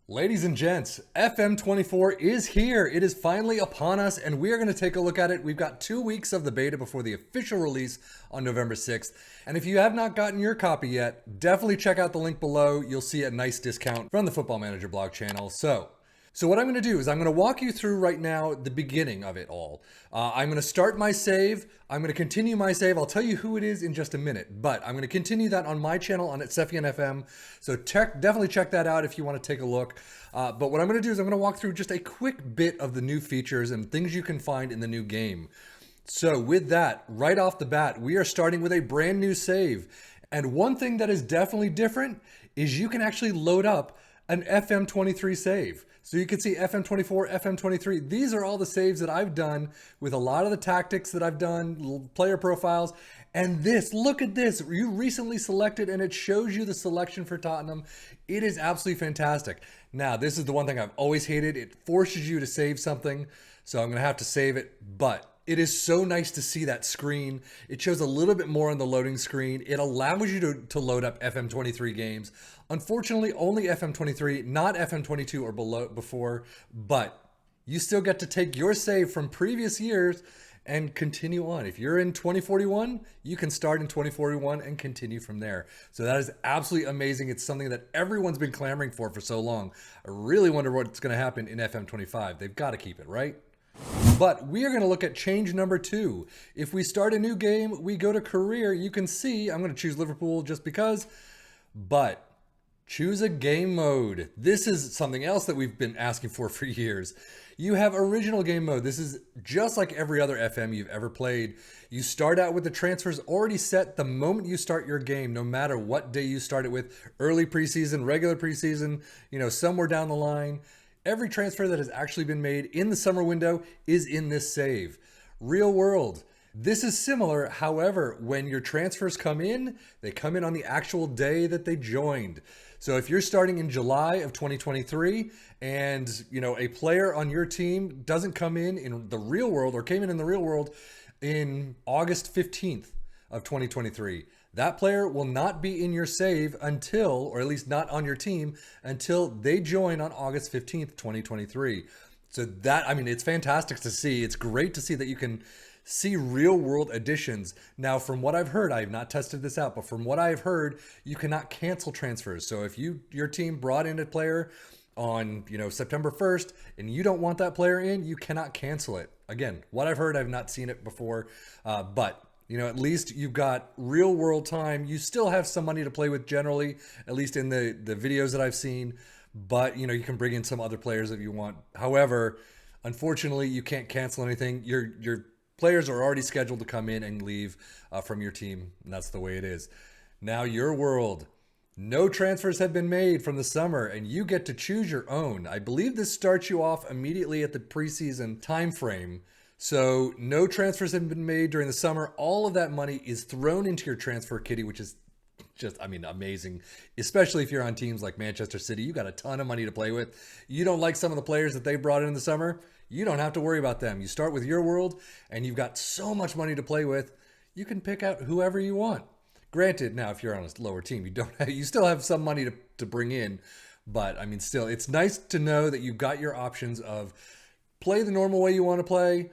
Ladies and gents, FM24 is here. It is finally upon us, and we are going to take a look at it. We've got 2 weeks of the beta before the official release on November 6th. And if you have not gotten your copy yet, definitely check out the link below. You'll see a nice discount from the Football Manager blog channel. So what I'm going to do is I'm going to walk you through right now the beginning of it all. I'm going to start my save. I'm going to continue my save. I'll tell you who it is in just a minute, but I'm going to continue that on my channel on FM. So definitely check that out if you want to take a look. But what I'm going to do is I'm going to walk through just a quick bit of the new features and things you can find in the new game. So with that, right off the bat, we are starting with a brand new save. And one thing that is definitely different is you can actually load up an FM23 save. So you can see FM24, FM23. These are all the saves that I've done with a lot of the tactics that I've done, player profiles. And this, look at this. You recently selected and it shows you the selection for Tottenham. It is absolutely fantastic. Now, this is the one thing I've always hated. It forces you to save something. So I'm going to have to save it. But it is so nice to see that screen. It shows a little bit more on the loading screen. It allows you to load up FM23 games. Unfortunately, only FM23, not FM22 or below before, but you still get to take your save from previous years and continue on. If you're in 2041, you can start in 2041 and continue from there. So that is absolutely amazing. It's something that everyone's been clamoring for so long. I really wonder what's going to happen in FM25. They've got to keep it, right? But we are going to look at change number 2. If we start a new game, we go to career. You can see, I'm going to choose Liverpool just because, but choose a game mode. This is something else that we've been asking for years. You have original game mode. This is just like every other FM you've ever played. You start out with the transfers already set the moment you start your game, no matter what day you start it with, early preseason, regular preseason, somewhere down the line. Every transfer that has actually been made in the summer window is in this save. Real world. This is similar. However, when your transfers come in, they come in on the actual day that they joined. So if you're starting in July of 2023 and, a player on your team doesn't come in the real world or came in the real world in August 15th of 2023, that player will not be in your save until, or at least not on your team, until they join on August 15th, 2023. So it's fantastic to see. It's great to see that you can see real world additions. Now, from what I've heard, I have not tested this out, but from what I've heard, you cannot cancel transfers. So if your team brought in a player on, September 1st and you don't want that player in, you cannot cancel it. Again, what I've heard, I've not seen it before, but at least you've got real world time. You still have some money to play with generally, at least in the videos that I've seen, but you can bring in some other players if you want. However, unfortunately, you can't cancel anything. Your players are already scheduled to come in and leave from your team, and that's the way it is. Now, your world. No transfers have been made from the summer, and you get to choose your own. I believe this starts you off immediately at the preseason time frame. So no transfers have been made during the summer. All of that money is thrown into your transfer kitty, which is just, amazing. Especially if you're on teams like Manchester City. You got a ton of money to play with. You don't like some of the players that they brought in the summer, you don't have to worry about them. You start with your world, and you've got so much money to play with. You can pick out whoever you want. Granted, now if you're on a lower team, you still have some money to bring in. But still, it's nice to know that you've got your options of play the normal way you want to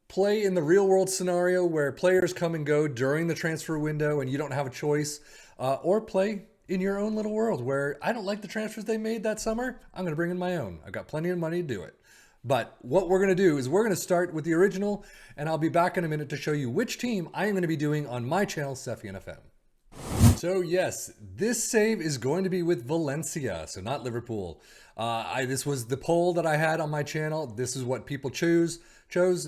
play in the real world scenario where players come and go during the transfer window and you don't have a choice, or play in your own little world where I don't like the transfers they made that summer. I'm going to bring in my own. I've got plenty of money to do it. But what we're going to do is we're going to start with the original, and I'll be back in a minute to show you which team I am going to be doing on my channel, FM. So yes, this save is going to be with Valencia, so not Liverpool. This was the poll that I had on my channel. This is what people chose,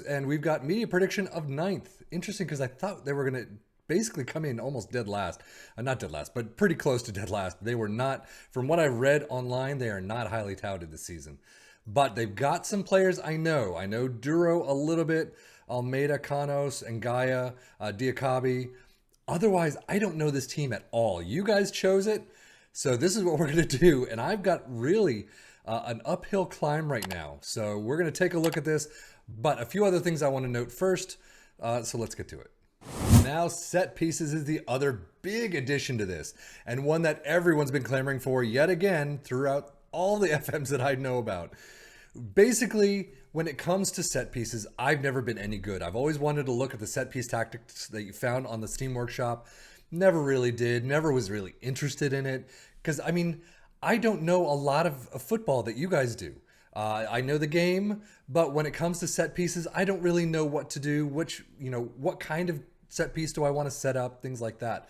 and we've got media prediction of 9th. Interesting, because I thought they were going to basically come in almost dead last. Not dead last, but pretty close to dead last. They were not, from what I've read online, they are not highly touted this season. But they've got some players I know. I know Duro a little bit, Almeida, Canos, and Gaia, Diakabi. Otherwise, I don't know this team at all. You guys chose it, so this is what we're going to do. And I've got really an uphill climb right now. So we're going to take a look at this. But a few other things I want to note first. So let's get to it. Now, set pieces is the other big addition to this, and one that everyone's been clamoring for yet again throughout all the FMs that I know about. Basically, when it comes to set pieces, I've never been any good. I've always wanted to look at the set piece tactics that you found on the Steam Workshop. Never really did. Never was really interested in it. Because, I mean, I don't know a lot of football that you guys do. I know the game, but when it comes to set pieces, I don't really know what to do. What kind of set piece do I want to set up? Things like that.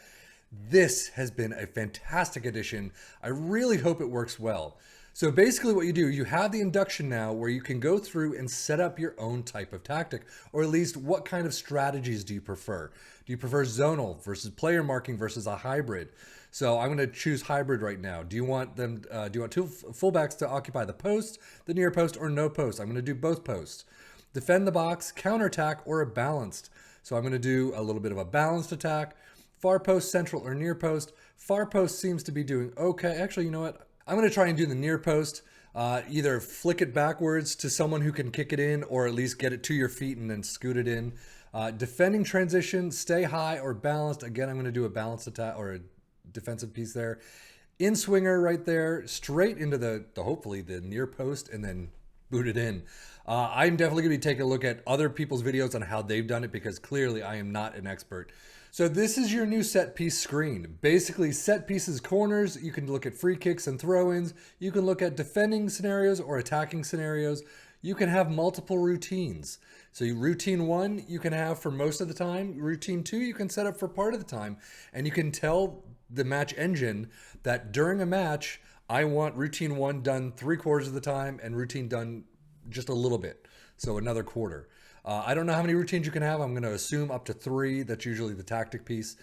This has been a fantastic addition. I really hope it works well. So basically what you do, you have the induction now where you can go through and set up your own type of tactic, or at least what kind of strategies do you prefer? Do you prefer zonal versus player marking versus a hybrid? So I'm going to choose hybrid right now. Do you want two fullbacks to occupy the post, the near post, or no post? I'm going to do both posts. Defend the box, counterattack, or a balanced. So I'm going to do a little bit of a balanced attack. Far post, central, or near post. Far post seems to be doing okay. Actually, you know what? I'm going to try and do the near post. Either flick it backwards to someone who can kick it in, or at least get it to your feet and then scoot it in. Defending transition, stay high or balanced. Again, I'm going to do a balanced attack or a defensive piece there. In swinger right there, straight into the hopefully the near post, and then boot it in. I'm definitely going to be taking a look at other people's videos on how they've done it, because clearly I am not an expert. So this is your new set piece screen. Basically, set pieces corners. You can look at free kicks and throw-ins. You can look at defending scenarios or attacking scenarios. You can have multiple routines. So routine 1 you can have for most of the time. Routine 2 you can set up for part of the time. And you can tell the match engine that during a match, I want routine 1 done 3/4 of the time and routine done just a little bit. So another quarter. I don't know how many routines you can have. I'm going to assume up to 3. That's usually the tactic piece.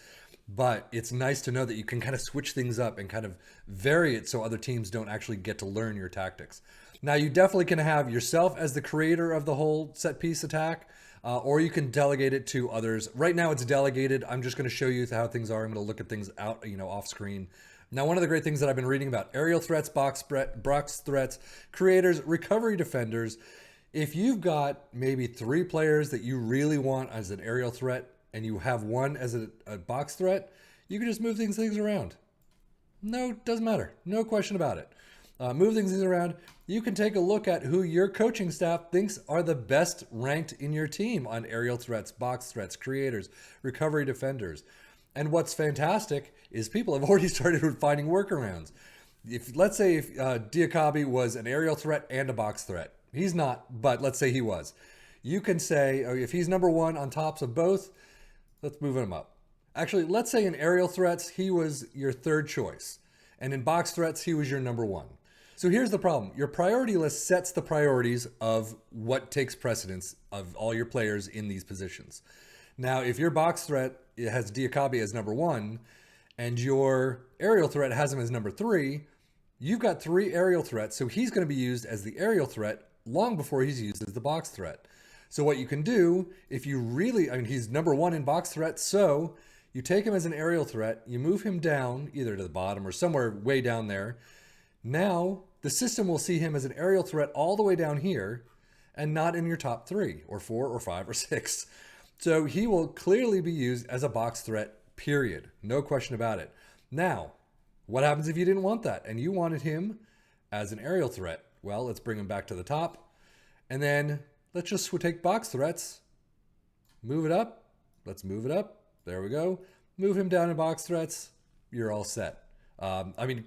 But it's nice to know that you can kind of switch things up and kind of vary it so other teams don't actually get to learn your tactics. Now, you definitely can have yourself as the creator of the whole set piece attack, or you can delegate it to others. Right now, it's delegated. I'm just going to show you how things are. I'm going to look at things out, off screen. Now, one of the great things that I've been reading about: aerial threats, box threats, creators, recovery defenders. If you've got maybe 3 players that you really want as an aerial threat, and you have one as a box threat, you can just move things around. No, doesn't matter. No question about it. Move things around. You can take a look at who your coaching staff thinks are the best ranked in your team on aerial threats, box threats, creators, recovery defenders. And what's fantastic is people have already started finding workarounds. Let's say if Diakabi was an aerial threat and a box threat. He's not, but let's say he was. You can say, if he's number 1 on tops of both, let's move him up. Actually, let's say in aerial threats, he was your 3rd choice. And in box threats, he was your number 1. So here's the problem. Your priority list sets the priorities of what takes precedence of all your players in these positions. Now, if your box threat has Diakabi as number 1, and your aerial threat has him as number 3, you've got 3 aerial threats. So he's going to be used as the aerial threat long before he's used as the box threat. So what you can do, if you really, he's number 1 in box threat, so you take him as an aerial threat, you move him down either to the bottom or somewhere way down there. Now the system will see him as an aerial threat all the way down here and not in your top 3 or 4 or 5 or 6. So he will clearly be used as a box threat, period. No question about it. Now, what happens if you didn't want that and you wanted him as an aerial threat? Well, let's bring him back to the top. And then let's just take box threats. Move it up. Let's move it up. There we go. Move him down in box threats. You're all set.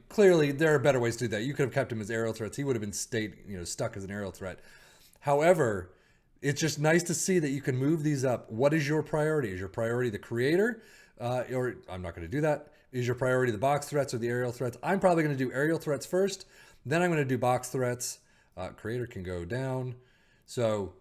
Clearly there are better ways to do that. You could have kept him as aerial threats. He would have been stuck as an aerial threat. However, it's just nice to see that you can move these up. What is your priority? Is your priority the creator? Or I'm not going to do that. Is your priority the box threats or the aerial threats? I'm probably going to do aerial threats first. Then I'm going to do box threats. Creator can go down. So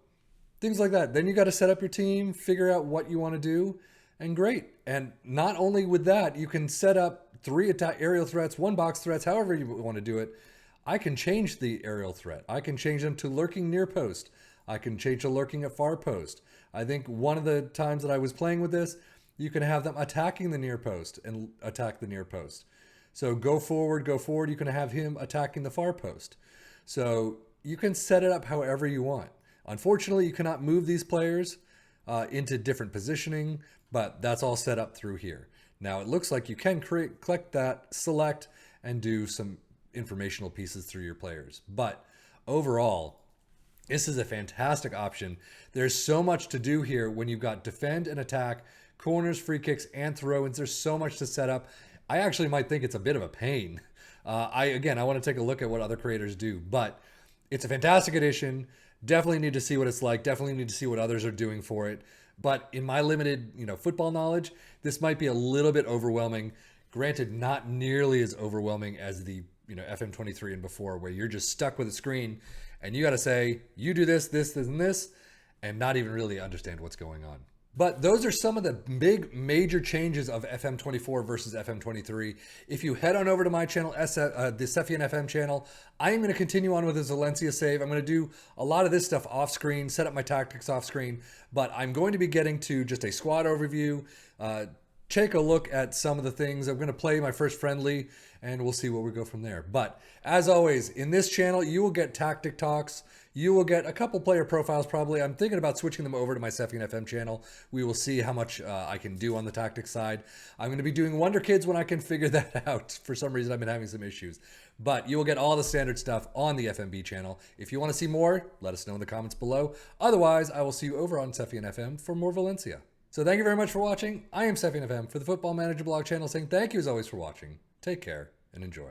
things like that. Then you got to set up your team, figure out what you want to do, and great. And not only with that, you can set up 3 aerial threats, 1 box threats, however you want to do it. I can change the aerial threat. I can change them to lurking near post. I can change to lurking at far post. I think one of the times that I was playing with this, you can have them attacking the near post and attack the near post. So go forward. You can have him attacking the far post. So you can set it up however you want. Unfortunately, you cannot move these players into different positioning, but that's all set up through here. Now it looks like you can click that, select, and do some informational pieces through your players. But overall, this is a fantastic option. There's so much to do here when you've got defend and attack, corners, free kicks, and throw-ins. There's so much to set up. I actually might think it's a bit of a pain. I want to take a look at what other creators do, but it's a fantastic addition. Definitely need to see what it's like. Definitely need to see what others are doing for it. But in my limited, football knowledge, this might be a little bit overwhelming. Granted, not nearly as overwhelming as the FM23 and before, where you're just stuck with a screen and you got to say, you do this, this, this, and this, and not even really understand what's going on. But those are some of the big major changes of FM24 versus FM23. If you head on over to my channel, the Sefian FM channel, I am going to continue on with the Valencia save. I'm going to do a lot of this stuff off screen, set up my tactics off screen, but I'm going to be getting to just a squad overview, take a look at some of the things. I'm going to play my first friendly, and we'll see where we go from there. But as always, in this channel, you will get tactic talks. You will get a couple player profiles probably. I'm thinking about switching them over to my Sefian FM channel. We will see how much I can do on the tactics side. I'm going to be doing Wonder Kids when I can figure that out. For some reason, I've been having some issues. But you will get all the standard stuff on the FMB channel. If you want to see more, let us know in the comments below. Otherwise, I will see you over on Sefian FM for more Valencia. So thank you very much for watching. I am Sefian FM for the Football Manager blog channel saying thank you as always for watching. Take care and enjoy.